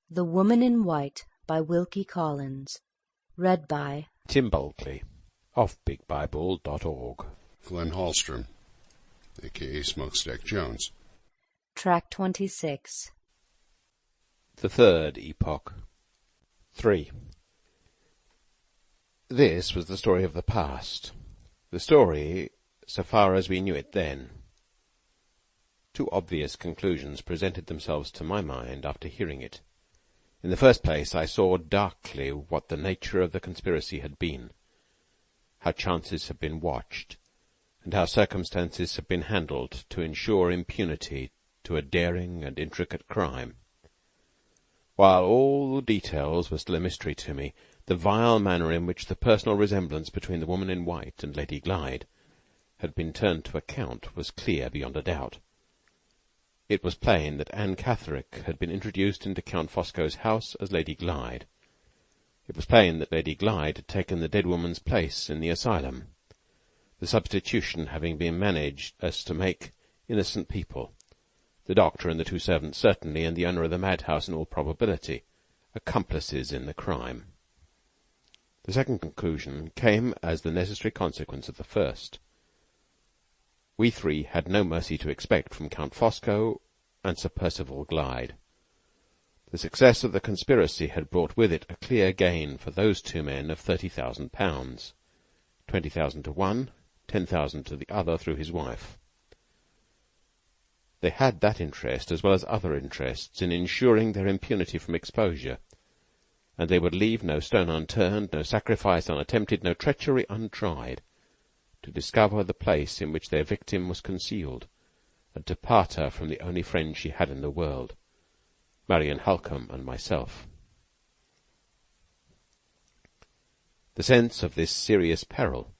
The Woman in White by Wilkie Collins. Read by Tim Bulkley of BigBible.org. Glenn Hallstrom, a.k.a. Smokestack Jones. Track 26. The Third Epoch. 3. This was the story of the past. The story, so far as we knew it then. Two obvious conclusions presented themselves to my mind after hearing it. In the first place, I saw darkly what the nature of the conspiracy had been, how chances had been watched, and how circumstances had been handled to ensure impunity to a daring and intricate crime. While all the details were still a mystery to me, the vile manner in which the personal resemblance between the woman in white and Lady Glyde had been turned to account was clear beyond a doubt. It was plain that Anne Catherick had been introduced into Count Fosco's house as Lady Glyde. It was plain that Lady Glyde had taken the dead woman's place in the asylum, the substitution having been managed as to make innocent people, the doctor and the two servants certainly, and the owner of the madhouse in all probability, accomplices in the crime. The second conclusion came as the necessary consequence of the first. We three had no mercy to expect from Count Fosco and Sir Percival Glyde. The success of the conspiracy had brought with it a clear gain for those two men of £30,000, 20,000 to one, 10,000 to the other through his wife. They had that interest as well as other interests in ensuring their impunity from exposure, and they would leave no stone unturned, no sacrifice unattempted, no treachery untried, to discover the place in which their victim was concealed, and to part her from the only friend she had in the world, Marian Halcombe and myself. The sense of this serious peril,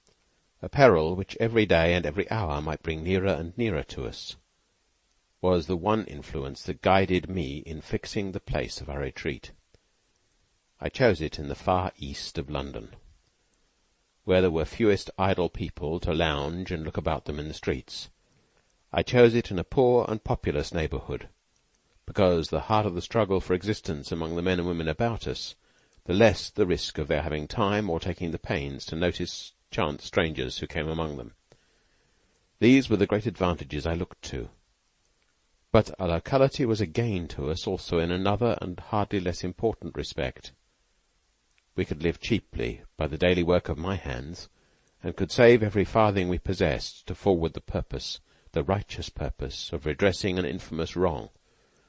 a peril which every day and every hour might bring nearer and nearer to us, was the one influence that guided me in fixing the place of our retreat. I chose it in the far east of London, where there were fewest idle people to lounge and look about them in the streets. I chose it in a poor and populous neighbourhood, because the harder the struggle for existence among the men and women about us, the less the risk of their having time or taking the pains to notice chance strangers who came among them. These were the great advantages I looked to. But our locality was a gain to us also in another and hardly less important respect. We could live cheaply by the daily work of my hands, and could save every farthing we possessed to forward the purpose, the righteous purpose, of redressing an infamous wrong,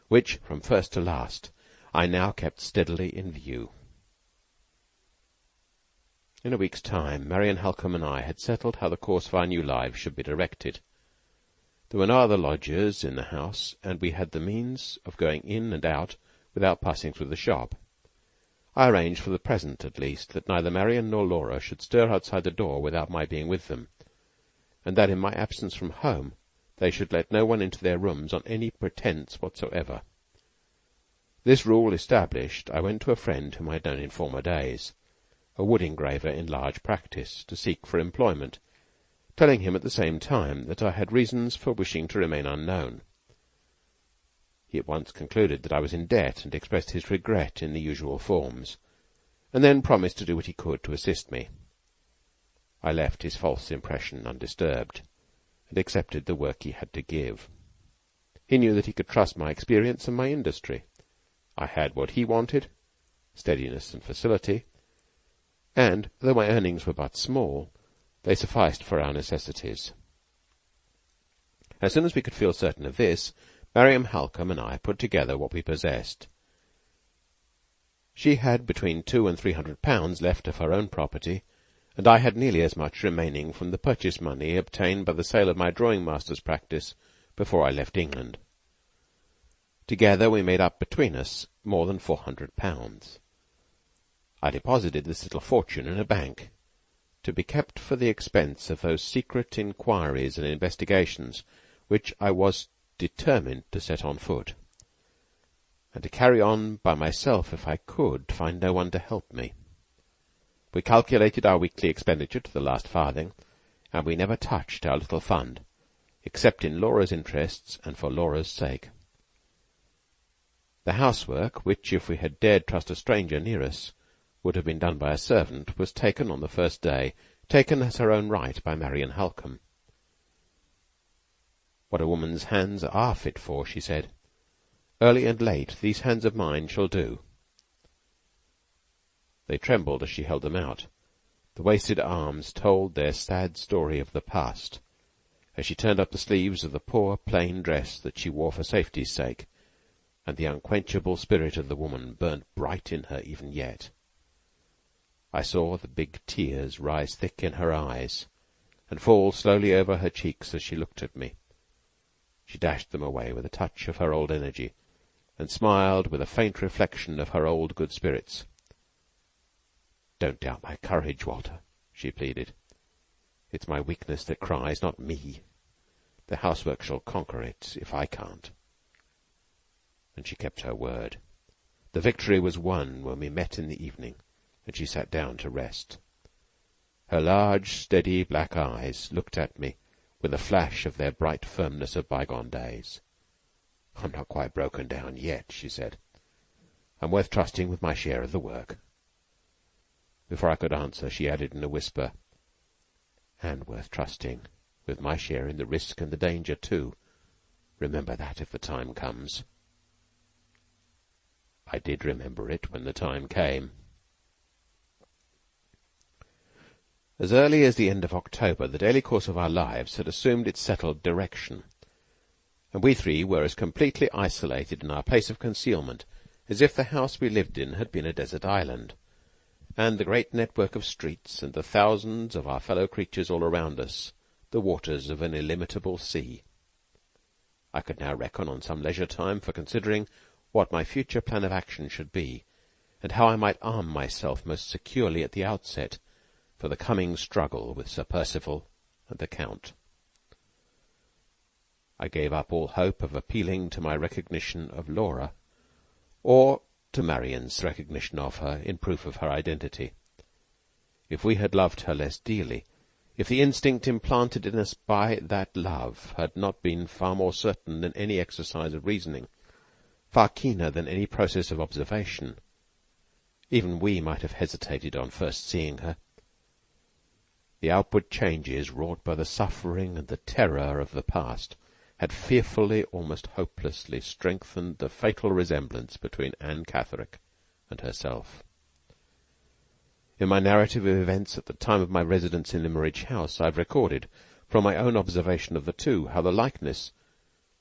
which, from first to last, I now kept steadily in view. In a week's time, Marian Halcombe and I had settled how the course of our new lives should be directed. There were no other lodgers in the house, and we had the means of going in and out without passing through the shop. I arranged for the present, at least, that neither Marian nor Laura should stir outside the door without my being with them, and that in my absence from home they should let no one into their rooms on any pretence whatsoever. This rule established, I went to a friend whom I had known in former days, a wood engraver in large practice, to seek for employment, telling him at the same time that I had reasons for wishing to remain unknown. He at once concluded that I was in debt, and expressed his regret in the usual forms, and then promised to do what he could to assist me. I left his false impression undisturbed, and accepted the work he had to give. He knew that he could trust my experience and my industry. I had what he wanted, steadiness and facility, and, though my earnings were but small, they sufficed for our necessities. As soon as we could feel certain of this, Marian Halcombe and I put together what we possessed. She had between £200 and £300 left of her own property, and I had nearly as much remaining from the purchase money obtained by the sale of my drawing-master's practice before I left England. Together we made up between us more than £400. I deposited this little fortune in a bank, to be kept for the expense of those secret inquiries and investigations which I was determined to set on foot, and to carry on by myself if I could find no one to help me. We calculated our weekly expenditure to the last farthing, and we never touched our little fund, except in Laura's interests and for Laura's sake. The housework, which, if we had dared trust a stranger near us, would have been done by a servant, was taken on the first day, taken as her own right by Marian Halcombe. "What a woman's hands are fit for," she said. "Early and late these hands of mine shall do." They trembled as she held them out. The wasted arms told their sad story of the past, as she turned up the sleeves of the poor, plain dress that she wore for safety's sake, and the unquenchable spirit of the woman burnt bright in her even yet. I saw the big tears rise thick in her eyes, and fall slowly over her cheeks as she looked at me. She dashed them away with a touch of her old energy, and smiled with a faint reflection of her old good spirits. "Don't doubt my courage, Walter," she pleaded. "It's my weakness that cries, not me. The housework shall conquer it, if I can't." And she kept her word. The victory was won when we met in the evening, and she sat down to rest. Her large, steady black eyes looked at me with a flash of their bright firmness of bygone days. "I'm not quite broken down yet," she said. "I'm worth trusting with my share of the work." Before I could answer, she added in a whisper, "And worth trusting with my share in the risk and the danger, too. Remember that if the time comes." I did remember it when the time came. As early as the end of October, the daily course of our lives had assumed its settled direction, and we three were as completely isolated in our place of concealment as if the house we lived in had been a desert island, and the great network of streets and the thousands of our fellow creatures all around us the waters of an illimitable sea. I could now reckon on some leisure time for considering what my future plan of action should be, and how I might arm myself most securely at the outset for the coming struggle with Sir Percival and the Count. I gave up all hope of appealing to my recognition of Laura, or to Marian's recognition of her in proof of her identity. If we had loved her less dearly, if the instinct implanted in us by that love had not been far more certain than any exercise of reasoning, far keener than any process of observation, even we might have hesitated on first seeing her. The outward changes wrought by the suffering and the terror of the past had fearfully, almost hopelessly, strengthened the fatal resemblance between Anne Catherick and herself. In my narrative of events at the time of my residence in Limmeridge House, I have recorded, from my own observation of the two, how the likeness,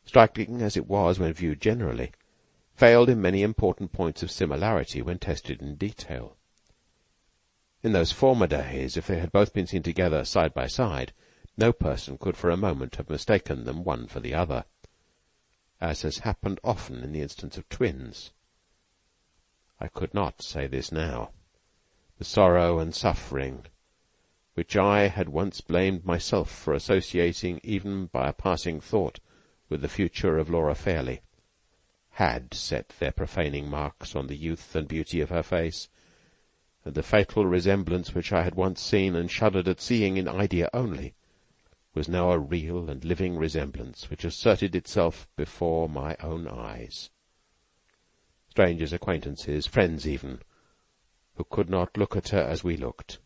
striking as it was when viewed generally, failed in many important points of similarity when tested in detail. In those former days, if they had both been seen together side by side, no person could for a moment have mistaken them one for the other, as has happened often in the instance of twins. I could not say this now. The sorrow and suffering, which I had once blamed myself for associating even by a passing thought with the future of Laura Fairley, had set their profaning marks on the youth and beauty of her face, and the fatal resemblance which I had once seen and shuddered at seeing in idea only was now a real and living resemblance which asserted itself before my own eyes. Strangers, acquaintances, friends even, who could not look at her as we looked,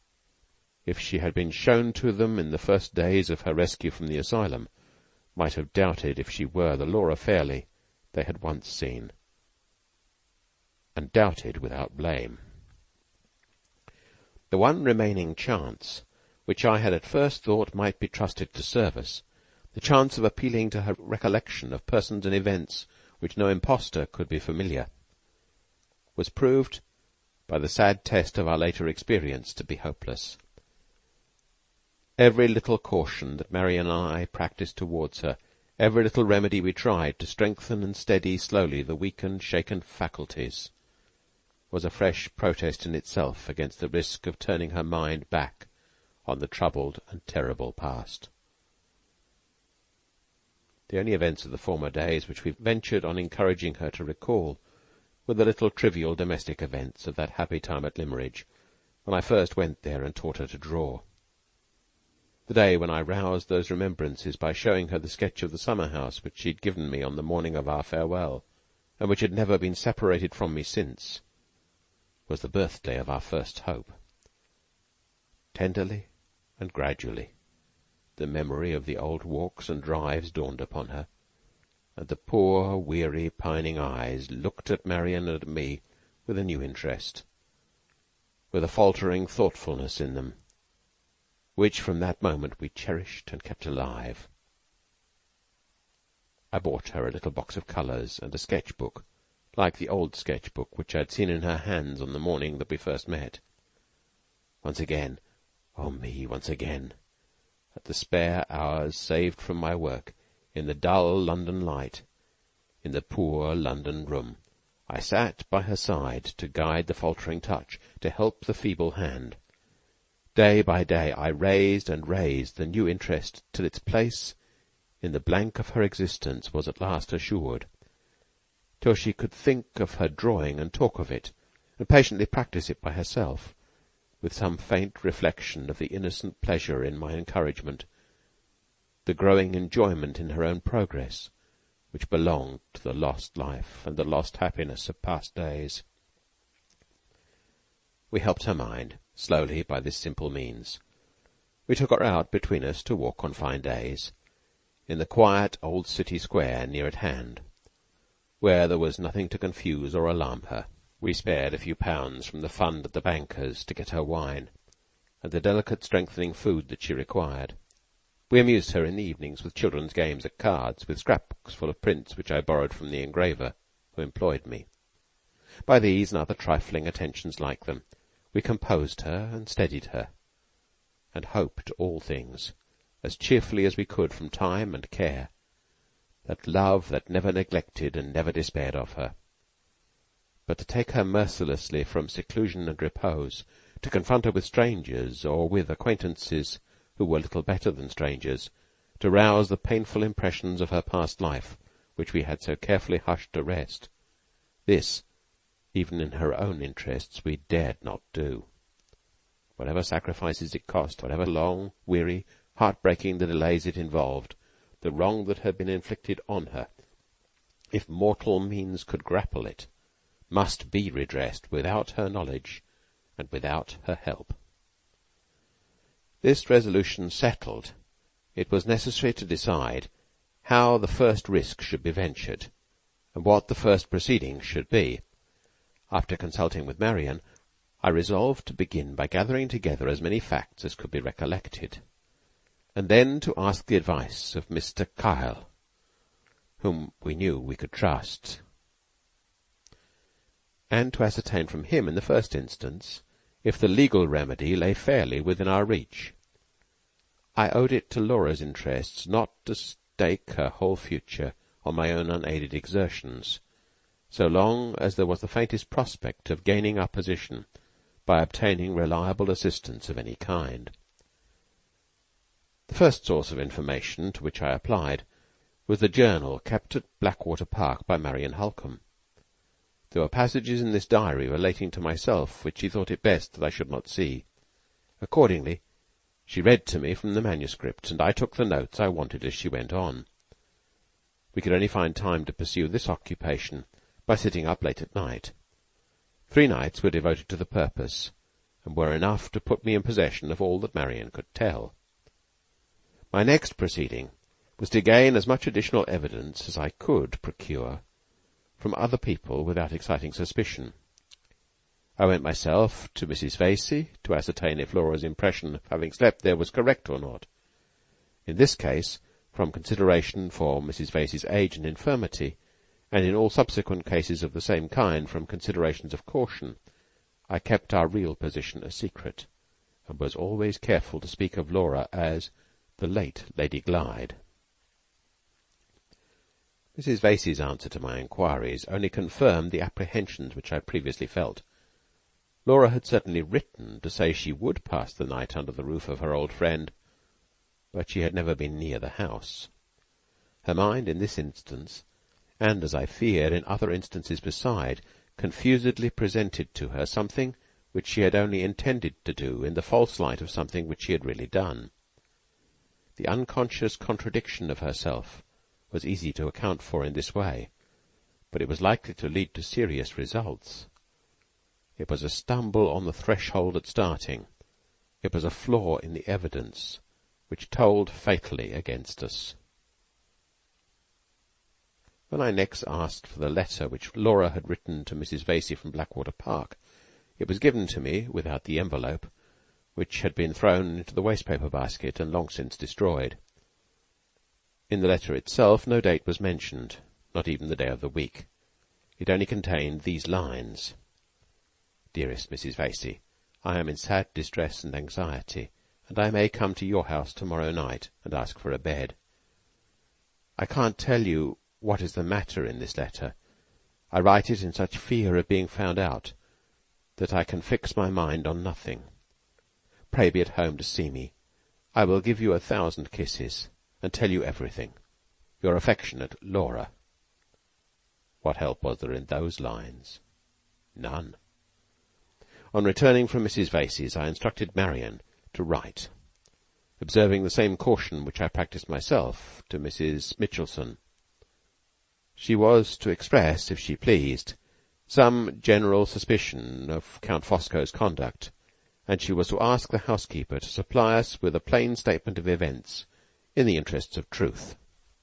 if she had been shown to them in the first days of her rescue from the asylum, might have doubted if she were the Laura Fairley they had once seen, and doubted without blame. The one remaining chance, which I had at first thought might be trusted to serve us, the chance of appealing to her recollection of persons and events which no impostor could be familiar, was proved by the sad test of our later experience to be hopeless. Every little caution that Marian and I practised towards her, every little remedy we tried to strengthen and steady slowly the weakened, shaken faculties, was a fresh protest in itself against the risk of turning her mind back on the troubled and terrible past. The only events of the former days which we ventured on encouraging her to recall were the little trivial domestic events of that happy time at Limmeridge, when I first went there and taught her to draw. The day when I roused those remembrances by showing her the sketch of the summer-house which she had given me on the morning of our farewell, and which had never been separated from me since, was the birthday of our first hope. Tenderly and gradually the memory of the old walks and drives dawned upon her, and the poor, weary, pining eyes looked at Marian and at me with a new interest, with a faltering thoughtfulness in them, which from that moment we cherished and kept alive. I bought her a little box of colours and a sketch-book, like the old sketch-book which I had seen in her hands on the morning that we first met. Once again, oh me, once again, at the spare hours saved from my work, in the dull London light, in the poor London room, I sat by her side to guide the faltering touch, to help the feeble hand. Day by day I raised and raised the new interest till its place in the blank of her existence was at last assured, till she could think of her drawing and talk of it, and patiently practise it by herself, with some faint reflection of the innocent pleasure in my encouragement, the growing enjoyment in her own progress, which belonged to the lost life and the lost happiness of past days. We helped her mind, slowly, by this simple means. We took her out between us to walk on fine days, in the quiet old city square near at hand, where there was nothing to confuse or alarm her. We spared a few pounds from the fund at the banker's to get her wine, and the delicate strengthening food that she required. We amused her in the evenings with children's games at cards, with scrapbooks full of prints which I borrowed from the engraver who employed me. By these and other trifling attentions like them, we composed her and steadied her, and hoped all things, as cheerfully as we could from time and care, that love that never neglected and never despaired of her. But to take her mercilessly from seclusion and repose, to confront her with strangers, or with acquaintances who were little better than strangers, to rouse the painful impressions of her past life, which we had so carefully hushed to rest, this, even in her own interests, we dared not do. Whatever sacrifices it cost, whatever long, weary, heart-breaking the delays it involved, the wrong that had been inflicted on her, if mortal means could grapple it, must be redressed without her knowledge and without her help. This resolution settled, it was necessary to decide how the first risk should be ventured, and what the first proceeding should be. After consulting with Marian, I resolved to begin by gathering together as many facts as could be recollected, and then to ask the advice of Mr. Kyle, whom we knew we could trust, and to ascertain from him, in the first instance, if the legal remedy lay fairly within our reach. I owed it to Laura's interests not to stake her whole future on my own unaided exertions, so long as there was the faintest prospect of gaining our position by obtaining reliable assistance of any kind. The first source of information to which I applied was the journal kept at Blackwater Park by Marian Halcombe. There were passages in this diary relating to myself which she thought it best that I should not see. Accordingly, she read to me from the manuscript, and I took the notes I wanted as she went on. We could only find time to pursue this occupation by sitting up late at night. 3 nights were devoted to the purpose, and were enough to put me in possession of all that Marian could tell. My next proceeding was to gain as much additional evidence as I could procure from other people without exciting suspicion. I went myself to Mrs. Vasey to ascertain if Laura's impression of having slept there was correct or not. In this case, from consideration for Mrs. Vasey's age and infirmity, and in all subsequent cases of the same kind from considerations of caution, I kept our real position a secret, and was always careful to speak of Laura as the late Lady Glyde. Mrs. Vasey's answer to my inquiries only confirmed the apprehensions which I had previously felt. Laura had certainly written to say she would pass the night under the roof of her old friend, but she had never been near the house. Her mind in this instance, and as I feared in other instances beside, confusedly presented to her something which she had only intended to do in the false light of something which she had really done. The unconscious contradiction of herself was easy to account for in this way, but it was likely to lead to serious results. It was a stumble on the threshold at starting. It was a flaw in the evidence which told fatally against us. When I next asked for the letter which Laura had written to Mrs. Vasey from Blackwater Park, it was given to me without the envelope, which had been thrown into the waste-paper basket and long since destroyed. In the letter itself no date was mentioned, not even the day of the week. It only contained these lines: "Dearest Mrs. Vasey, I am in sad distress and anxiety, and I may come to your house tomorrow night and ask for a bed. I can't tell you what is the matter in this letter. I write it in such fear of being found out that I can fix my mind on nothing. Pray be at home to see me. I will give you 1,000 kisses, and tell you everything. Your affectionate Laura." What help was there in those lines? None. On returning from Mrs. Vasey's, I instructed Marion to write, observing the same caution which I practised myself to Mrs. Mitchelson. She was to express, if she pleased, some general suspicion of Count Fosco's conduct, and she was to ask the housekeeper to supply us with a plain statement of events in the interests of truth.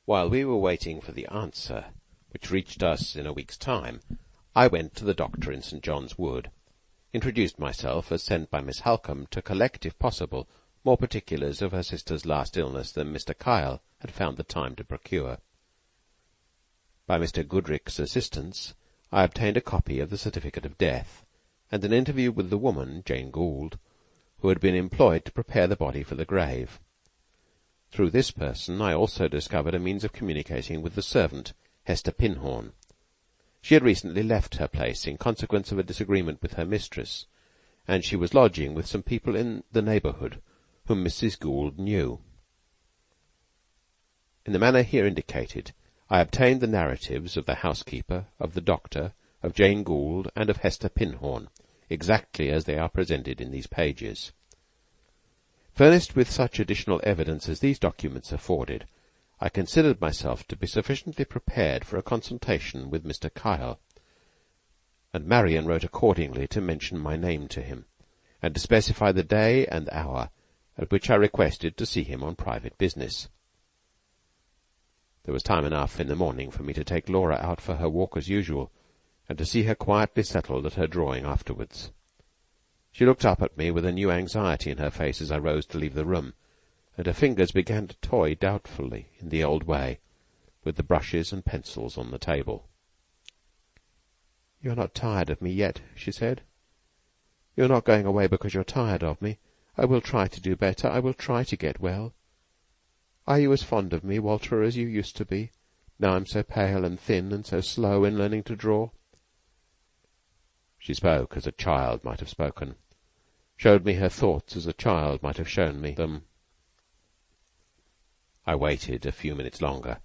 While we were waiting for the answer, which reached us in a week's time, I went to the doctor in St. John's Wood, introduced myself as sent by Miss Halcombe to collect, if possible, more particulars of her sister's last illness than Mr. Kyle had found the time to procure. By Mr. Goodrick's assistance, I obtained a copy of the certificate of death, and an interview with the woman, Jane Gould, who had been employed to prepare the body for the grave. Through this person I also discovered a means of communicating with the servant, Hester Pinhorn. She had recently left her place in consequence of a disagreement with her mistress, and she was lodging with some people in the neighbourhood whom Mrs. Gould knew. In the manner here indicated, I obtained the narratives of the housekeeper, of the doctor, of Jane Gould, and of Hester Pinhorn, exactly as they are presented in these pages. Furnished with such additional evidence as these documents afforded, I considered myself to be sufficiently prepared for a consultation with Mr. Kyle, and Marion wrote accordingly to mention my name to him, and to specify the day and hour at which I requested to see him on private business. There was time enough in the morning for me to take Laura out for her walk as usual, and to see her quietly settled at her drawing afterwards. She looked up at me with a new anxiety in her face as I rose to leave the room, and her fingers began to toy doubtfully in the old way with the brushes and pencils on the table. "You're not tired of me yet," she said. "You're not going away because you're tired of me. I will try to do better. I will try to get well. Are you as fond of me, Walter, as you used to be, now I'm so pale and thin and so slow in learning to draw?" She spoke as a child might have spoken, showed me her thoughts as a child might have shown me them. I waited a few minutes longer,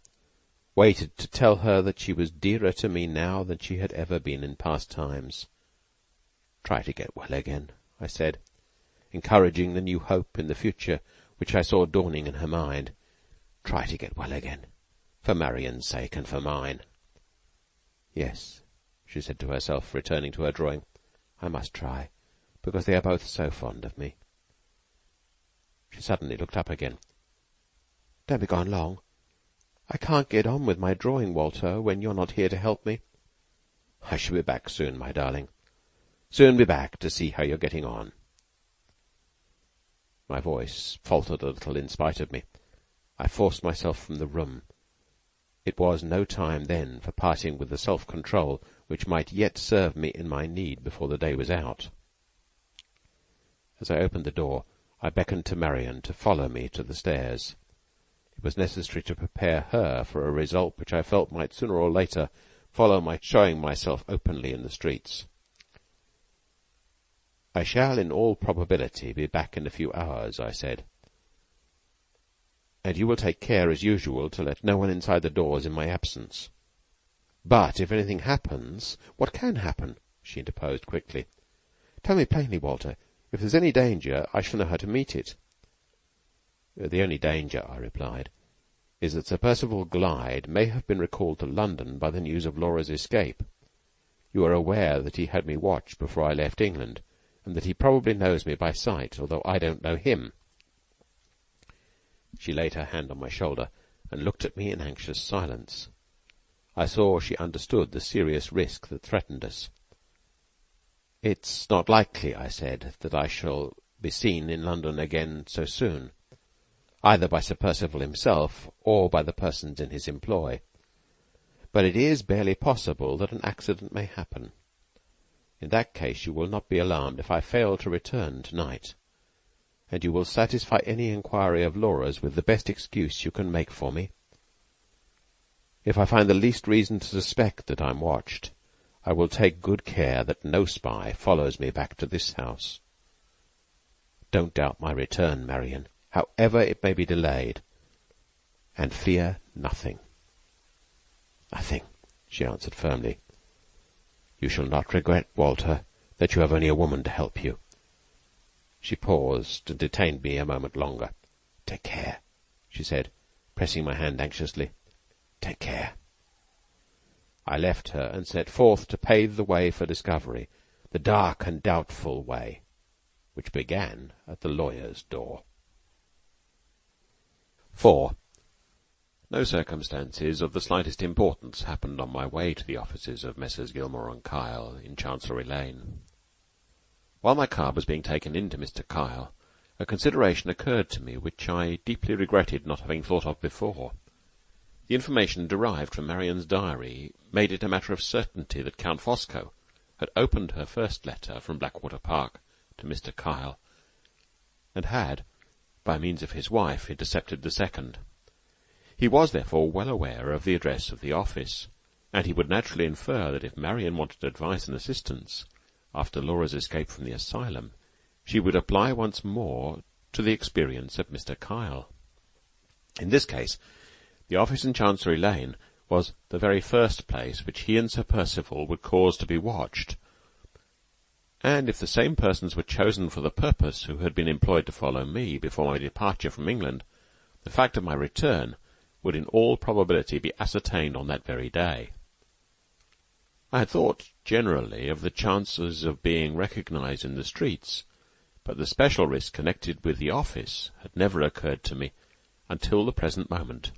waited to tell her that she was dearer to me now than she had ever been in past times. "Try to get well again," I said, encouraging the new hope in the future which I saw dawning in her mind. "Try to get well again, for Marion's sake and for mine." "Yes," she said to herself, returning to her drawing, "I must try, because they are both so fond of me." She suddenly looked up again. "Don't be gone long. I can't get on with my drawing, Walter, when you're not here to help me." "I shall be back soon, my darling. Soon be back to see how you're getting on." My voice faltered a little in spite of me. I forced myself from the room. It was no time then for parting with the self-control which might yet serve me in my need before the day was out. As I opened the door, I beckoned to Marion to follow me to the stairs. It was necessary to prepare her for a result which I felt might sooner or later follow my showing myself openly in the streets. "I shall in all probability be back in a few hours," I said, "and you will take care as usual to let no one inside the doors in my absence." "But if anything happens—" "What can happen?" she interposed quickly. "Tell me plainly, Walter. If there's any danger, I shall know how to meet it." "The only danger," I replied, is that Sir Percival Glyde may have been recalled to London by the news of Laura's escape. You are aware that he had me watched before I left England, and that he probably knows me by sight, although I don't know him." She laid her hand on my shoulder and looked at me in anxious silence. I saw she understood the serious risk that threatened us. "It's not likely," I said, "that I shall be seen in London again so soon, either by Sir Percival himself or by the persons in his employ. But it is barely possible that an accident may happen. In that case you will not be alarmed if I fail to return tonight, and you will satisfy any inquiry of Laura's with the best excuse you can make for me. If I find the least reason to suspect that I'm watched, I will take good care that no spy follows me back to this house. Don't doubt my return, Marion, however it may be delayed, and fear nothing." "Nothing," she answered firmly. "You shall not regret, Walter, that you have only a woman to help you." She paused and detained me a moment longer. "Take care," she said, pressing my hand anxiously. "Take care." I left her and set forth to pave the way for discovery, the dark and doubtful way, which began at the lawyer's door. 4. No circumstances of the slightest importance happened on my way to the offices of Messrs. Gilmore and Kyle in Chancery Lane. While my car was being taken in to Mr. Kyle, a consideration occurred to me which I deeply regretted not having thought of before. The information derived from Marian's diary made it a matter of certainty that Count Fosco had opened her first letter from Blackwater Park to Mr. Kyle, and had, by means of his wife, intercepted the second. He was therefore well aware of the address of the office, and he would naturally infer that if Marian wanted advice and assistance after Laura's escape from the asylum, she would apply once more to the experience of Mr. Kyle. In this case, the office in Chancery Lane was the very first place which he and Sir Percival would cause to be watched, and if the same persons were chosen for the purpose who had been employed to follow me before my departure from England, the fact of my return would in all probability be ascertained on that very day. I had thought generally of the chances of being recognized in the streets, but the special risk connected with the office had never occurred to me until the present moment.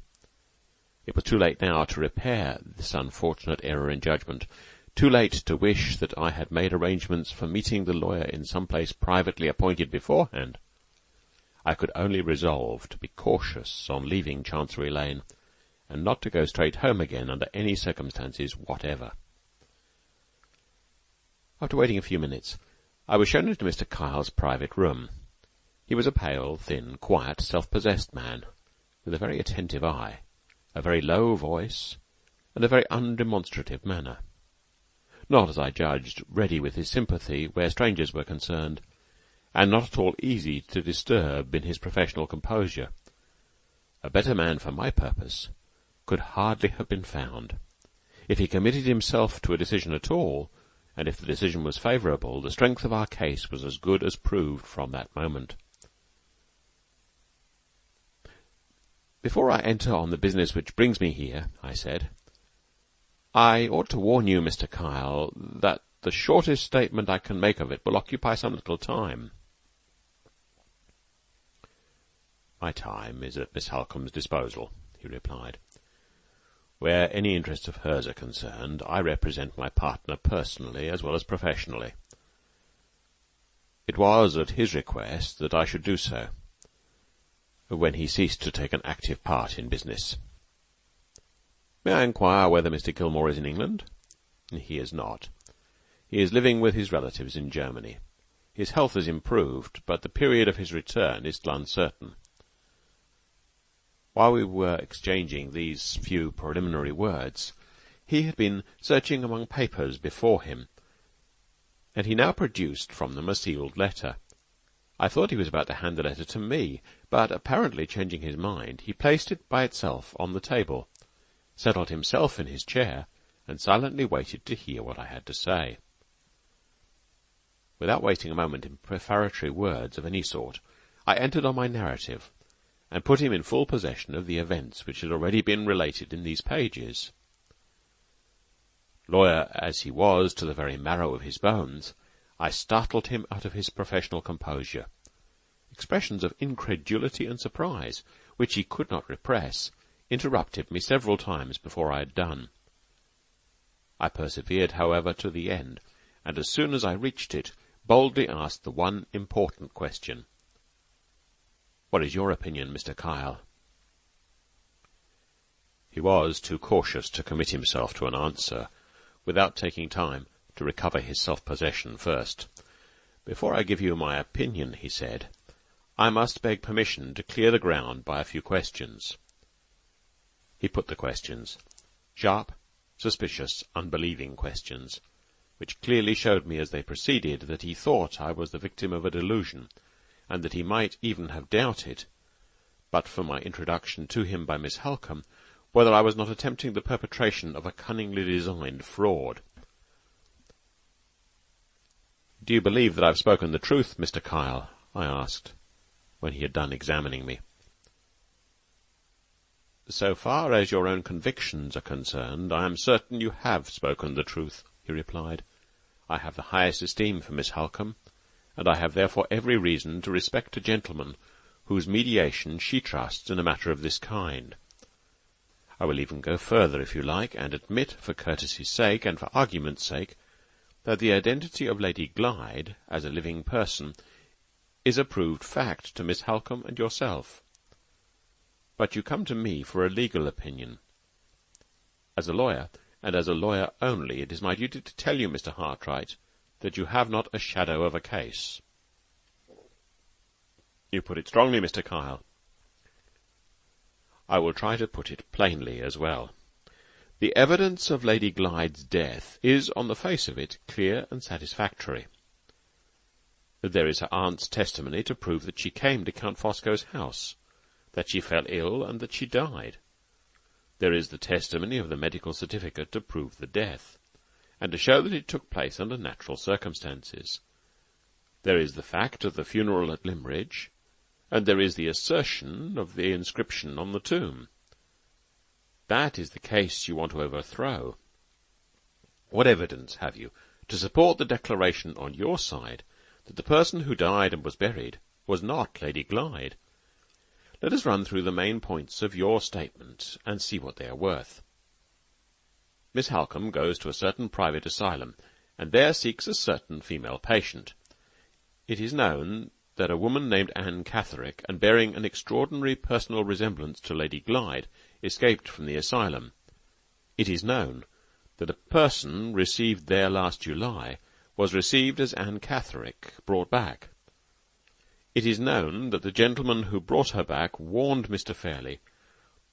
It was too late now to repair this unfortunate error in judgment, too late to wish that I had made arrangements for meeting the lawyer in some place privately appointed beforehand. I could only resolve to be cautious on leaving Chancery Lane, and not to go straight home again under any circumstances whatever. After waiting a few minutes, I was shown into Mr. Kyle's private room. He was a pale, thin, quiet, self-possessed man, with a very attentive eye, a very low voice, and a very undemonstrative manner. Not, as I judged, ready with his sympathy where strangers were concerned, and not at all easy to disturb in his professional composure. A better man for my purpose could hardly have been found. If he committed himself to a decision at all, and if the decision was favourable, the strength of our case was as good as proved from that moment. "Before I enter on the business which brings me here," I said, "I ought to warn you, Mr. Kyle, that the shortest statement I can make of it will occupy some little time." "My time is at Miss Halcombe's disposal," he replied. "Where any interests of hers are concerned, I represent my partner personally as well as professionally. It was at his request that I should do so, when he ceased to take an active part in business. May I inquire whether Mr. Gilmore is in England?" "He is not. He is living with his relatives in Germany. His health has improved, but the period of his return is still uncertain." While we were exchanging these few preliminary words, he had been searching among papers before him, and he now produced from them a sealed letter. I thought he was about to hand the letter to me, but apparently changing his mind, he placed it by itself on the table, settled himself in his chair, and silently waited to hear what I had to say. Without wasting a moment in prefatory words of any sort, I entered on my narrative, and put him in full possession of the events which had already been related in these pages. Lawyer as he was to the very marrow of his bones, I startled him out of his professional composure. Expressions of incredulity and surprise, which he could not repress, interrupted me several times before I had done. I persevered, however, to the end, and as soon as I reached it, boldly asked the one important question. "What is your opinion, Mr. Kyle?" He was too cautious to commit himself to an answer, without taking time to recover his self-possession first. "Before I give you my opinion," he said, "I must beg permission to clear the ground by a few questions." He put the questions, sharp, suspicious, unbelieving questions, which clearly showed me as they proceeded that he thought I was the victim of a delusion, and that he might even have doubted, but for my introduction to him by Miss Halcombe, whether I was not attempting the perpetration of a cunningly designed fraud. "Do you believe that I have spoken the truth, Mr. Kyle?" I asked, when he had done examining me. "So far as your own convictions are concerned, I am certain you have spoken the truth," he replied. "I have the highest esteem for Miss Halcombe, and I have therefore every reason to respect a gentleman whose mediation she trusts in a matter of this kind. I will even go further, if you like, and admit, for courtesy's sake and for argument's sake, that the identity of Lady Glyde, as a living person, is a proved fact to Miss Halcombe and yourself. But you come to me for a legal opinion. As a lawyer, and as a lawyer only, it is my duty to tell you, Mr. Hartright, that you have not a shadow of a case." "You put it strongly, Mr. Kyle." "I will try to put it plainly as well. The evidence of Lady Glyde's death is, on the face of it, clear and satisfactory. There is her aunt's testimony to prove that she came to Count Fosco's house, that she fell ill, and that she died. There is the testimony of the medical certificate to prove the death, and to show that it took place under natural circumstances. There is the fact of the funeral at Limmeridge, and there is the assertion of the inscription on the tomb. That is the case you want to overthrow. What evidence have you to support the declaration on your side that the person who died and was buried was not Lady Glyde? Let us run through the main points of your statement and see what they are worth. Miss Halcombe goes to a certain private asylum, and there seeks a certain female patient. It is known that a woman named Anne Catherick, and bearing an extraordinary personal resemblance to Lady Glyde, escaped from the asylum. It is known that a person received there last July was received as Anne Catherick, brought back. It is known that the gentleman who brought her back warned Mr. Fairley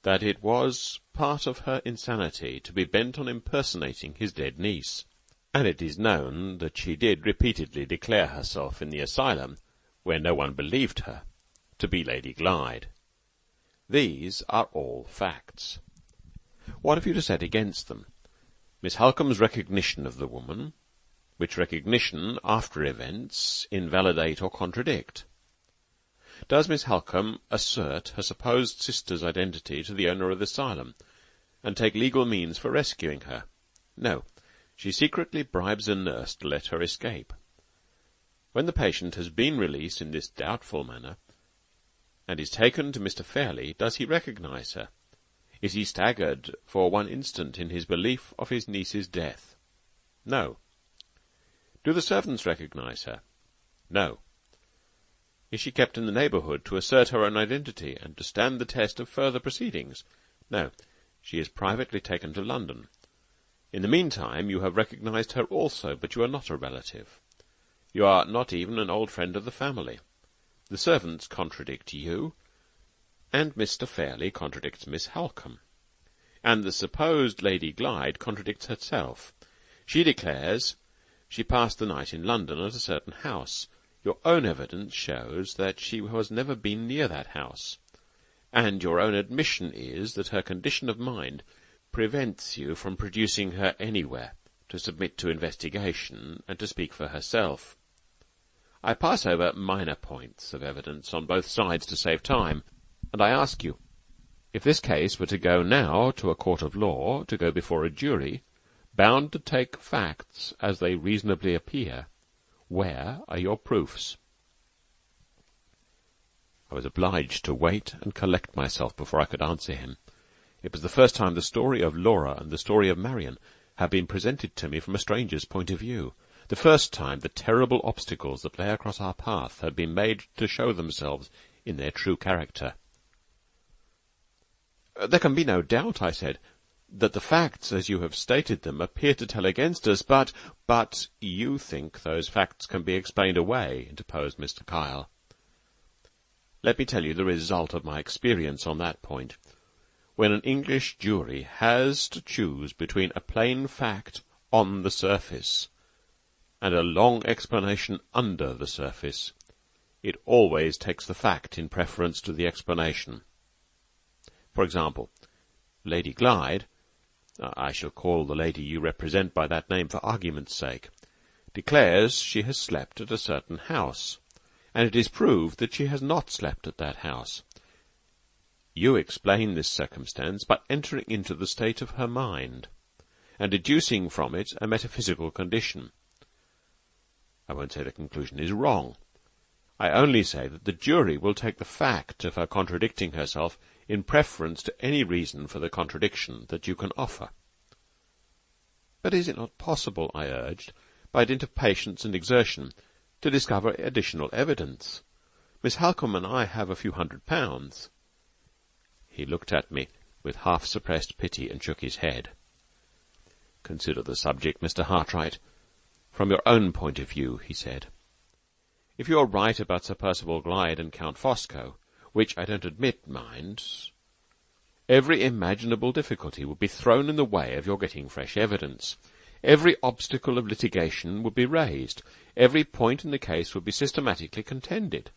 that it was part of her insanity to be bent on impersonating his dead niece, and it is known that she did repeatedly declare herself in the asylum, where no one believed her, to be Lady Glyde. These are all facts. What have you to set against them? Miss Halcombe's recognition of the woman, which recognition, after events, invalidate or contradict. Does Miss Halcombe assert her supposed sister's identity to the owner of the asylum, and take legal means for rescuing her? No. She secretly bribes a nurse to let her escape. When the patient has been released in this doubtful manner, and is taken to Mr. Fairley, does he recognize her? Is he staggered for one instant in his belief of his niece's death? No. Do the servants recognize her? No. Is she kept in the neighborhood to assert her own identity, and to stand the test of further proceedings? No. She is privately taken to London. In the meantime you have recognized her also, but you are not a relative. You are not even an old friend of the family. The servants contradict you, and Mr. Fairley contradicts Miss Halcombe, and the supposed Lady Glyde contradicts herself. She declares she passed the night in London at a certain house. Your own evidence shows that she has never been near that house, and your own admission is that her condition of mind prevents you from producing her anywhere to submit to investigation and to speak for herself. I pass over minor points of evidence on both sides to save time, And I ask you, if this case were to go now to a court of law, to go before a jury, bound to take facts as they reasonably appear, where are your proofs?" I was obliged to wait and collect myself before I could answer him. It was the first time the story of Laura and the story of Marion had been presented to me from a stranger's point of view. The first time the terrible obstacles that lay across our path had been made to show themselves in their true character. "There can be no doubt," I said, "that the facts, as you have stated them, appear to tell against us, but—" "But you think those facts can be explained away," interposed Mr. Kyle. "Let me tell you the result of my experience on that point. When an English jury has to choose between a plain fact on the surface and a long explanation under the surface, it always takes the fact in preference to the explanation. For example, Lady Glyde, I shall call the lady you represent by that name for argument's sake, declares she has slept at a certain house, and it is proved that she has not slept at that house. You explain this circumstance by entering into the state of her mind, and deducing from it a metaphysical condition. I won't say the conclusion is wrong. I only say that the jury will take the fact of her contradicting herself in preference to any reason for the contradiction that you can offer." "But is it not possible," I urged, "by dint of patience and exertion, to discover additional evidence? Miss Halcombe and I have a few £100. He looked at me with half-suppressed pity and shook his head. "Consider the subject, Mr. Hartright, from your own point of view," he said. "If you are right about Sir Percival Glyde and Count Fosco, which I don't admit, mind, every imaginable difficulty would be thrown in the way of your getting fresh evidence. Every obstacle of litigation would be raised. Every point in the case would be systematically contended.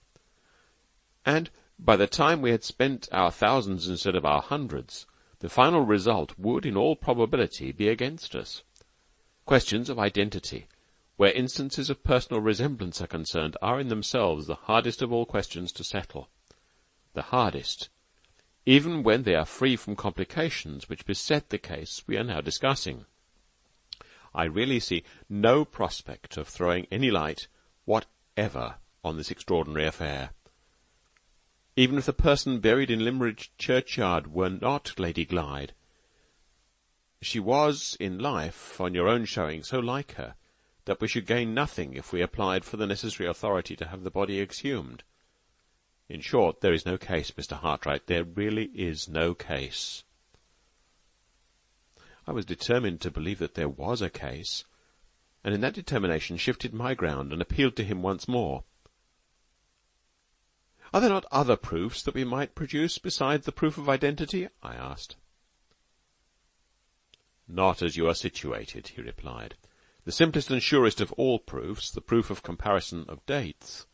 And by the time we had spent our thousands instead of our hundreds, the final result would, in all probability, be against us. Questions of identity, where instances of personal resemblance are concerned, are in themselves the hardest of all questions to settle. The hardest, even when they are free from complications which beset the case we are now discussing. I really see no prospect of throwing any light whatever on this extraordinary affair. Even if the person buried in Limmeridge churchyard were not Lady Glyde, she was, in life, on your own showing, so like her, that we should gain nothing if we applied for the necessary authority to have the body exhumed. In short, there is no case, Mr. Hartright. There really is no case." I was determined to believe that there was a case, and in that determination shifted my ground and appealed to him once more. "Are there not other proofs that we might produce besides the proof of identity?" I asked. "Not as you are situated," he replied. "The simplest and surest of all proofs, the proof of comparison of dates,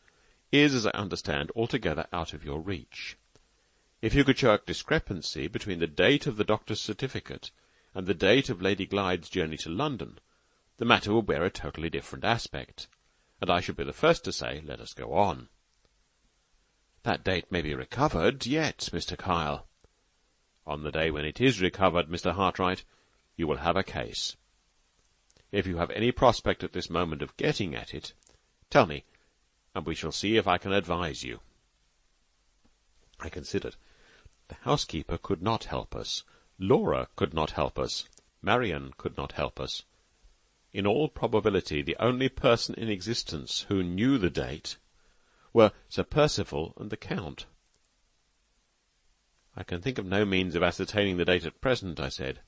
is, as I understand, altogether out of your reach. If you could show a discrepancy between the date of the doctor's certificate and the date of Lady Glyde's journey to London, the matter would wear a totally different aspect, and I should be the first to say, let us go on. That date may be recovered yet, Mr. Kyle. On the day when it is recovered, Mr. Hartright, you will have a case. If you have any prospect at this moment of getting at it, tell me, and we shall see if I can advise you." I considered. The housekeeper could not help us. Laura could not help us. Marion could not help us. In all probability, the only person in existence who knew the date were Sir Percival and the Count. "I can think of no means of ascertaining the date at present," I said,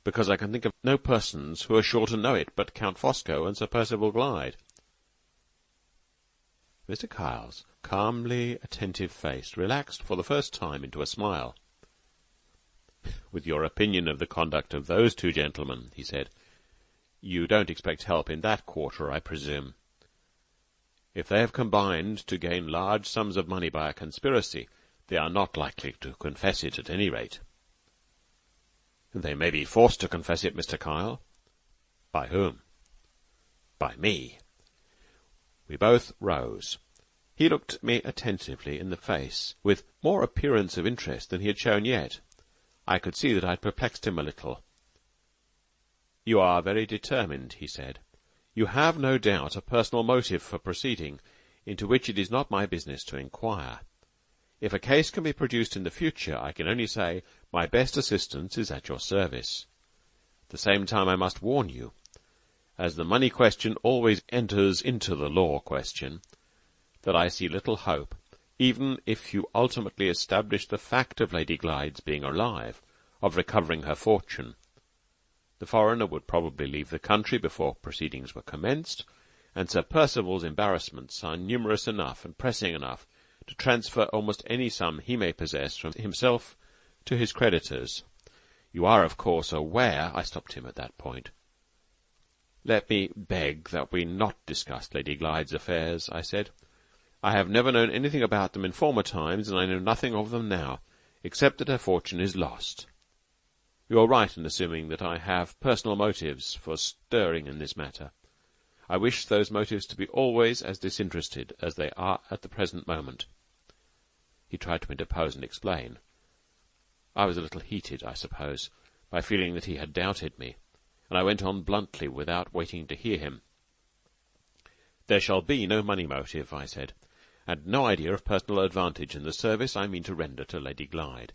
"because I can think of no persons who are sure to know it but Count Fosco and Sir Percival Glyde." Mr. Kyle's calmly attentive face relaxed for the first time into a smile. "With your opinion of the conduct of those two gentlemen," he said, "you don't expect help in that quarter, I presume. If they have combined to gain large sums of money by a conspiracy, they are not likely to confess it at any rate." "They may be forced to confess it, Mr. Kyle." "By whom?" "By me." We both rose. He looked me attentively in the face, with more appearance of interest than he had shown yet. I could see that I had perplexed him a little. "You are very determined," he said. "You have, no doubt, a personal motive for proceeding, into which it is not my business to inquire. If a case can be produced in the future, I can only say my best assistance is at your service. At the same time I must warn you, as the money question always enters into the law question, that I see little hope, even if you ultimately establish the fact of Lady Glyde's being alive, of recovering her fortune. The foreigner would probably leave the country before proceedings were commenced, and Sir Percival's embarrassments are numerous enough and pressing enough to transfer almost any sum he may possess from himself to his creditors. You are, of course, aware—" I stopped him at that point. "Let me beg that we not discuss Lady Glyde's affairs," I said. "I have never known anything about them in former times, and I know nothing of them now, except that her fortune is lost. You are right in assuming that I have personal motives for stirring in this matter. I wish those motives to be always as disinterested as they are at the present moment." He tried to interpose and explain. I was a little heated, I suppose, by feeling that he had doubted me, and I went on bluntly without waiting to hear him. "There shall be no money motive," I said, "and no idea of personal advantage in the service I mean to render to Lady Glyde.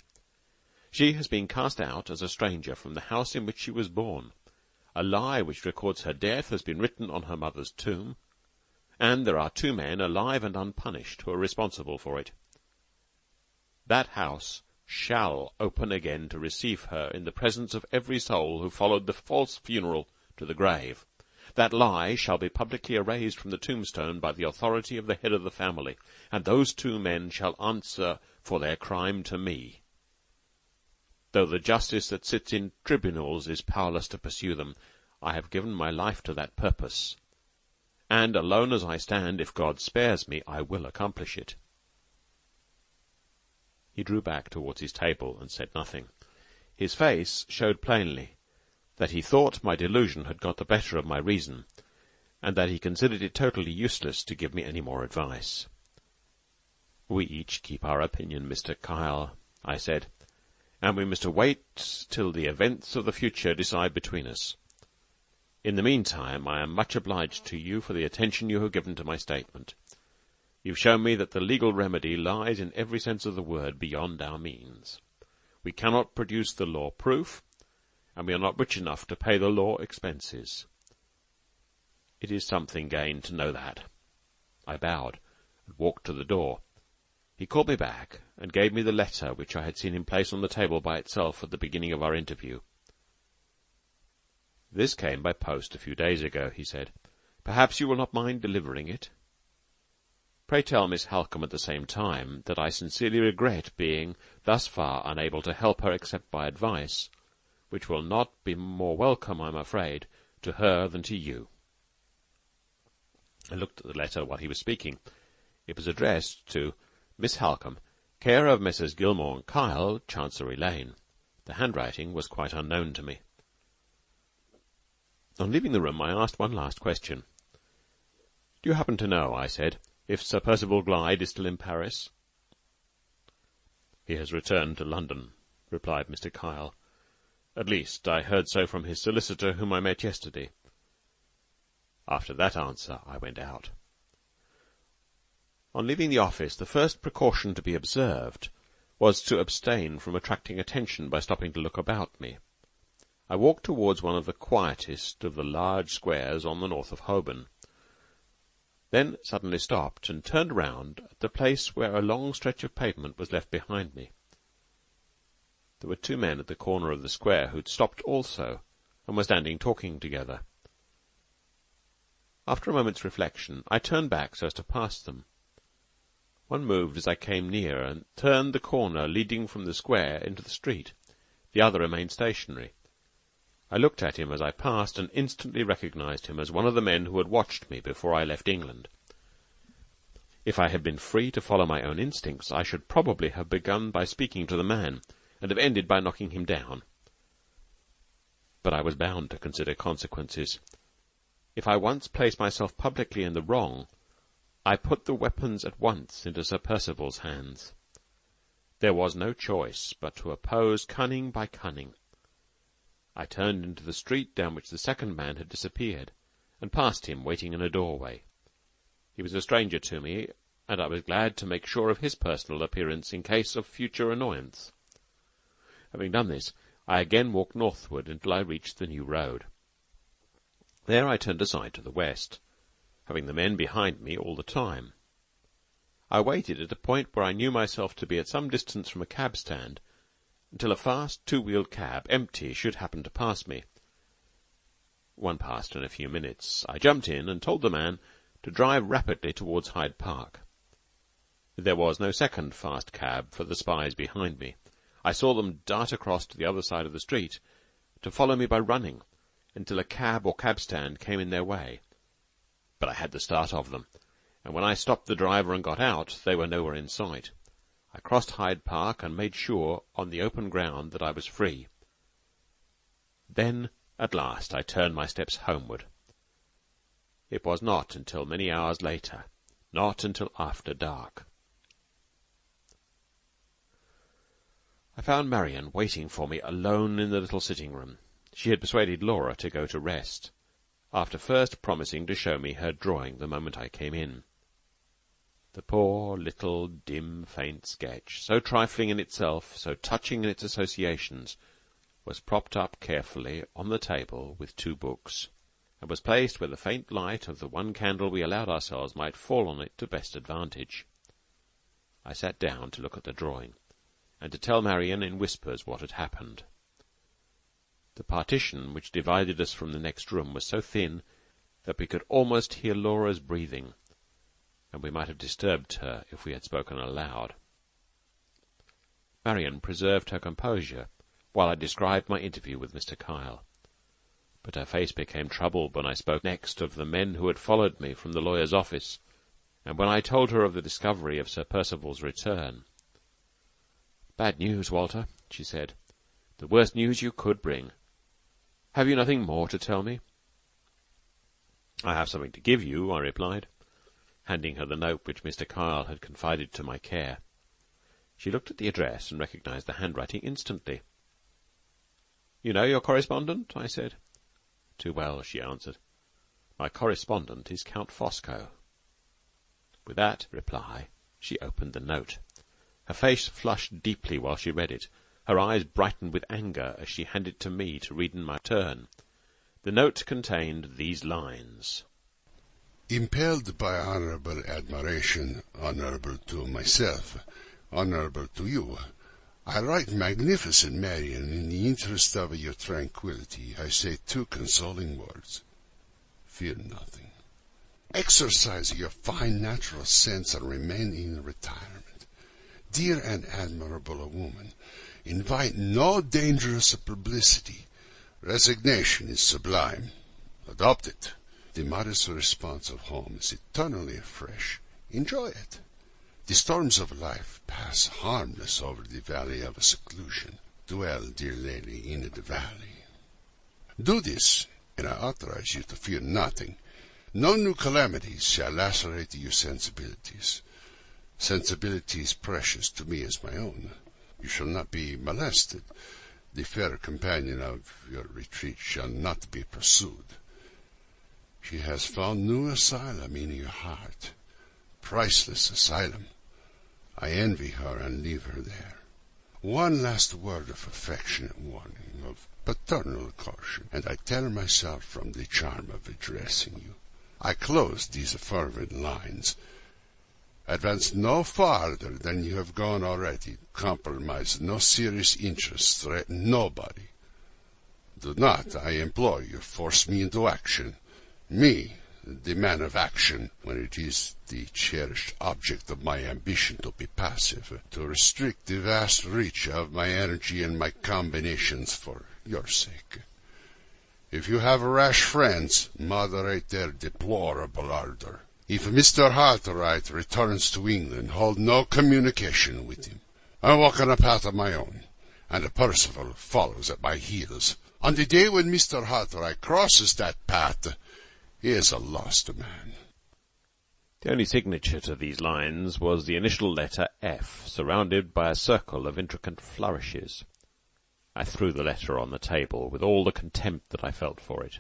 She has been cast out as a stranger from the house in which she was born. A lie which records her death has been written on her mother's tomb, and there are 2 men, alive and unpunished, who are responsible for it. That house shall open again to receive her in the presence of every soul who followed the false funeral to the grave. That lie shall be publicly erased from the tombstone by the authority of the head of the family, and those 2 men shall answer for their crime to me. Though the justice that sits in tribunals is powerless to pursue them, I have given my life to that purpose, and, alone as I stand, if God spares me, I will accomplish it." He drew back towards his table and said nothing. His face showed plainly that he thought my delusion had got the better of my reason, and that he considered it totally useless to give me any more advice. "We each keep our opinion, Mr. Kyle," I said, "and we must wait till the events of the future decide between us. In the meantime, I am much obliged to you for the attention you have given to my statement. You've shown me that the legal remedy lies in every sense of the word beyond our means. We cannot produce the law proof, and we are not rich enough to pay the law expenses. It is something gained to know that." I bowed and walked to the door. He called me back and gave me the letter which I had seen him place on the table by itself at the beginning of our interview. "This came by post a few days ago," he said. "Perhaps you will not mind delivering it? Pray tell Miss Halcombe at the same time that I sincerely regret being thus far unable to help her except by advice, which will not be more welcome, I am afraid, to her than to you." I looked at the letter while he was speaking. It was addressed to Miss Halcombe, care of Messrs. Gilmore and Kyle, Chancery Lane. The handwriting was quite unknown to me. On leaving the room, I asked one last question. "Do you happen to know," I said, "if Sir Percival Glyde is still in Paris?" "He has returned to London," replied Mr. Kyle. "At least, I heard so from his solicitor, whom I met yesterday." After that answer, I went out. On leaving the office, the first precaution to be observed was to abstain from attracting attention by stopping to look about me. I walked towards one of the quietest of the large squares on the north of Holborn, then suddenly stopped and turned round at the place where a long stretch of pavement was left behind me. There were 2 men at the corner of the square who had stopped also, and were standing talking together. After a moment's reflection, I turned back so as to pass them. One moved as I came near, and turned the corner leading from the square into the street. The other remained stationary. I looked at him as I passed, and instantly recognized him as one of the men who had watched me before I left England. If I had been free to follow my own instincts, I should probably have begun by speaking to the man, and have ended by knocking him down. But I was bound to consider consequences. If I once placed myself publicly in the wrong, I put the weapons at once into Sir Percival's hands. There was no choice but to oppose cunning by cunning. I turned into the street down which the second man had disappeared, and passed him waiting in a doorway. He was a stranger to me, and I was glad to make sure of his personal appearance in case of future annoyance. Having done this, I again walked northward until I reached the new road. There I turned aside to the west, having the men behind me all the time. I waited at a point where I knew myself to be at some distance from a cab-stand, until a fast two-wheeled cab, empty, should happen to pass me. One passed in a few minutes. I jumped in and told the man to drive rapidly towards Hyde Park. There was no second fast cab for the spies behind me. I saw them dart across to the other side of the street, to follow me by running, until a cab or cab-stand came in their way. But I had the start of them, and when I stopped the driver and got out, they were nowhere in sight. I crossed Hyde Park and made sure, on the open ground, that I was free. Then, at last, I turned my steps homeward. It was not until many hours later, not until after dark. I found Marian waiting for me alone in the little sitting-room. She had persuaded Laura to go to rest, after first promising to show me her drawing the moment I came in. The poor, little, dim, faint sketch, so trifling in itself, so touching in its associations, was propped up carefully on the table with two books, and was placed where the faint light of the one candle we allowed ourselves might fall on it to best advantage. I sat down to look at the drawing, and to tell Marian in whispers what had happened. The partition which divided us from the next room was so thin that we could almost hear Laura's breathing, and we might have disturbed her if we had spoken aloud. Marian preserved her composure while I described my interview with Mr. Kyle, but her face became troubled when I spoke next of the men who had followed me from the lawyer's office, and when I told her of the discovery of Sir Percival's return. "Bad news, Walter," she said. "The worst news you could bring. Have you nothing more to tell me?" "I have something to give you," I replied, handing her the note which Mr. Kyle had confided to my care. She looked at the address and recognized the handwriting instantly. "You know your correspondent?" I said. "Too well," she answered. "My correspondent is Count Fosco." With that reply, she opened the note. Her face flushed deeply while she read it. Her eyes brightened with anger as she handed it to me to read in my turn. The note contained these lines: Impelled by honorable admiration, honorable to myself, honorable to you, I write magnificent Marian, in the interest of your tranquillity, I say two consoling words. Fear nothing. Exercise your fine natural sense and remain in retirement. Dear and admirable woman, invite no dangerous publicity. Resignation is sublime. Adopt it. The modest response of home is eternally fresh. Enjoy it. The storms of life pass harmless over the valley of seclusion. Dwell, dear lady, in the valley. Do this, and I authorize you to fear nothing. No new calamities shall lacerate your sensibilities. Sensibilities precious to me as my own. You shall not be molested. The fair companion of your retreat shall not be pursued. She has found new asylum in your heart. Priceless asylum. I envy her and leave her there. One last word of affectionate warning, of paternal caution, and I tell myself from the charm of addressing you. I close these fervent lines. Advance no farther than you have gone already. Compromise no serious interests. Threaten nobody. Do not, I implore you, force me into action. Me, the man of action, when it is the cherished object of my ambition to be passive, to restrict the vast reach of my energy and my combinations for your sake. If you have rash friends, moderate their deplorable ardor. If Mr. Hartwright returns to England, hold no communication with him. I walk on a path of my own, and Percival follows at my heels. On the day when Mr. Hartwright crosses that path, he is a lost man. The only signature to these lines was the initial letter F, surrounded by a circle of intricate flourishes. I threw the letter on the table with all the contempt that I felt for it.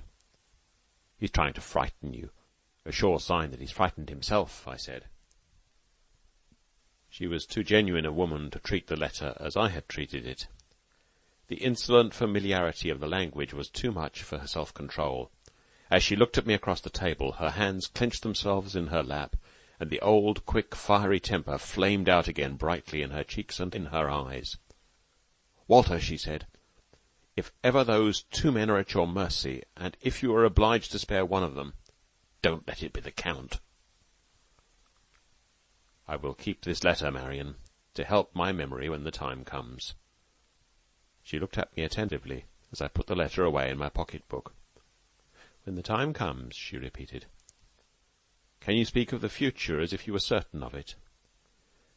"He's trying to frighten you. A sure sign that he's frightened himself," I said. She was too genuine a woman to treat the letter as I had treated it. The insolent familiarity of the language was too much for her self-control. As she looked at me across the table, her hands clenched themselves in her lap, and the old, quick, fiery temper flamed out again brightly in her cheeks and in her eyes. "Walter," she said, "if ever those two men are at your mercy, and if you are obliged to spare one of them, don't let it be the Count." "I will keep this letter, Marion, to help my memory when the time comes." She looked at me attentively as I put the letter away in my pocket-book. "When the time comes," she repeated. "Can you speak of the future as if you were certain of it?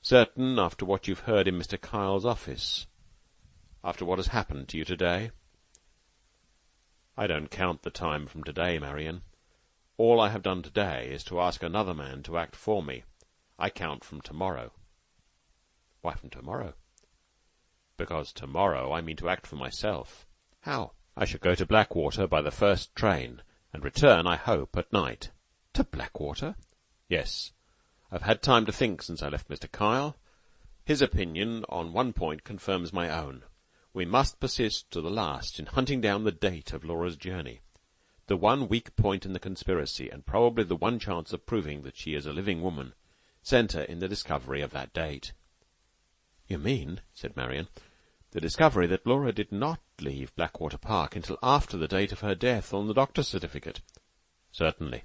Certain after what you've heard in Mr. Kyle's office? After what has happened to you today?" "I don't count the time from today, Marion. All I have done today is to ask another man to act for me. I count from tomorrow." "Why from tomorrow?" "Because tomorrow I mean to act for myself." "How?" "I shall go to Blackwater by the first train, and return, I hope, at night." "To Blackwater?" "Yes. I've had time to think since I left Mr. Kyle. His opinion on one point confirms my own. We must persist to the last in hunting down the date of Laura's journey. The one weak point in the conspiracy, and probably the one chance of proving that she is a living woman, centre in the discovery of that date." "You mean," said Marion, "the discovery that Laura did not leave Blackwater Park until after the date of her death on the doctor's certificate?" "Certainly."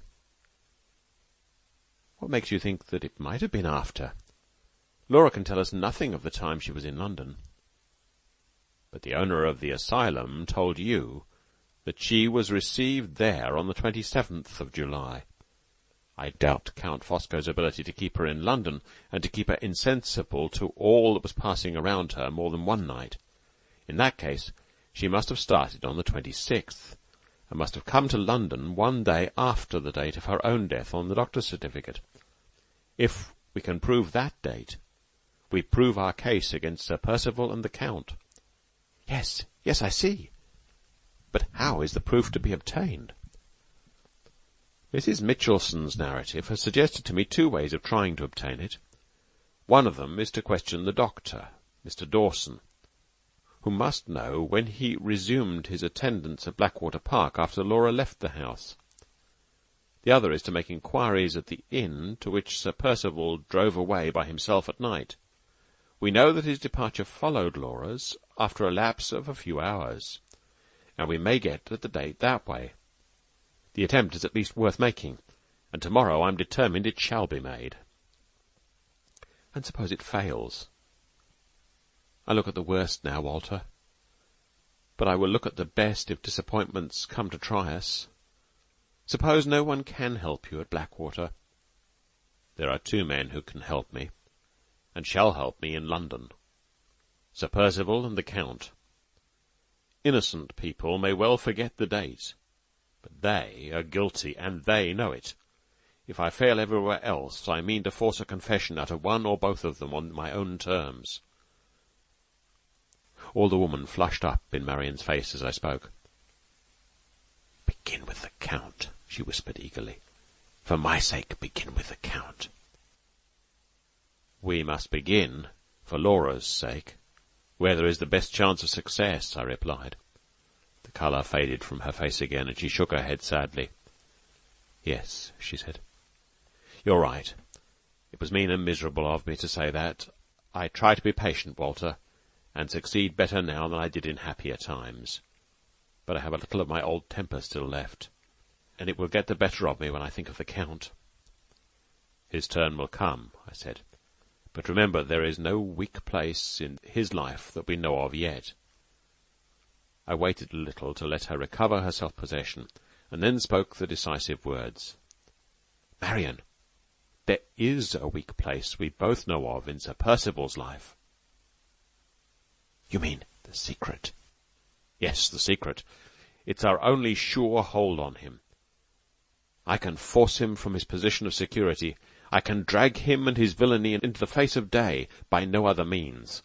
"What makes you think that it might have been after? Laura can tell us nothing of the time she was in London." "But the owner of the asylum told you that she was received there on the 27th of July. I doubt Count Fosco's ability to keep her in London, and to keep her insensible to all that was passing around her more than one night. In that case, she must have started on the 26th, and must have come to London one day after the date of her own death on the doctor's certificate. If we can prove that date, we prove our case against Sir Percival and the Count." "Yes, yes, I see. But how is the proof to be obtained?" "Mrs. Mitchelson's narrative has suggested to me two ways of trying to obtain it. One of them is to question the doctor, Mr. Dawson, who must know when he resumed his attendance at Blackwater Park after Laura left the house. The other is to make inquiries at the inn to which Sir Percival drove away by himself at night. We know that his departure followed Laura's after a lapse of a few hours, and we may get at the date that way. The attempt is at least worth making, and tomorrow I'm determined it shall be made." "And suppose it fails?" "I look at the worst now, Walter. But I will look at the best if disappointments come to try us. Suppose no one can help you at Blackwater?" "There are two men who can help me, and shall help me in London. Sir Percival and the Count. Innocent people may well forget the date, but they are guilty, and they know it. If I fail everywhere else, I mean to force a confession out of one or both of them on my own terms." All the woman flushed up in Marion's face as I spoke. "Begin with the Count," she whispered eagerly. "For my sake, begin with the Count." "We must begin, for Laura's sake, where there is the best chance of success," I replied. The colour faded from her face again, and she shook her head sadly. "Yes," she said. "You're right. It was mean and miserable of me to say that. I try to be patient, Walter, and succeed better now than I did in happier times. But I have a little of my old temper still left, and it will get the better of me when I think of the Count." "His turn will come," I said. "But remember, there is no weak place in his life that we know of yet." I waited a little to let her recover her self-possession, and then spoke the decisive words. "Marion, there is a weak place we both know of in Sir Percival's life." "You mean the secret?" "Yes, the secret. It's our only sure hold on him. I can force him from his position of security. I can drag him and his villainy into the face of day by no other means.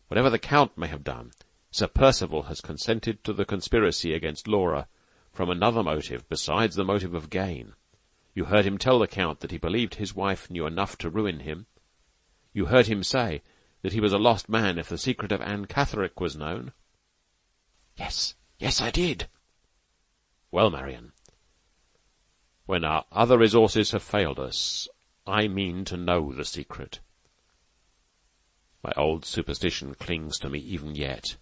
Whatever the Count may have done, Sir Percival has consented to the conspiracy against Laura from another motive besides the motive of gain. You heard him tell the Count that he believed his wife knew enough to ruin him. You heard him say that he was a lost man if the secret of Anne Catherick was known. Yes, I did. Well, Marion, when our other resources have failed us, I mean to know the secret. My old superstition clings to me even yet.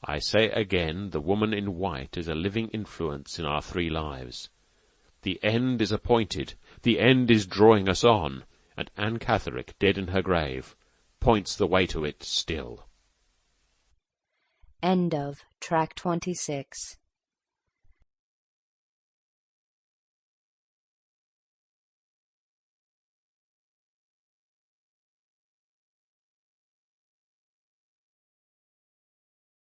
I say again, the woman in white is a living influence in our 3 lives. The end is appointed, the end is drawing us on, and Anne Catherick, dead in her grave, points the way to it still. End of Track 26.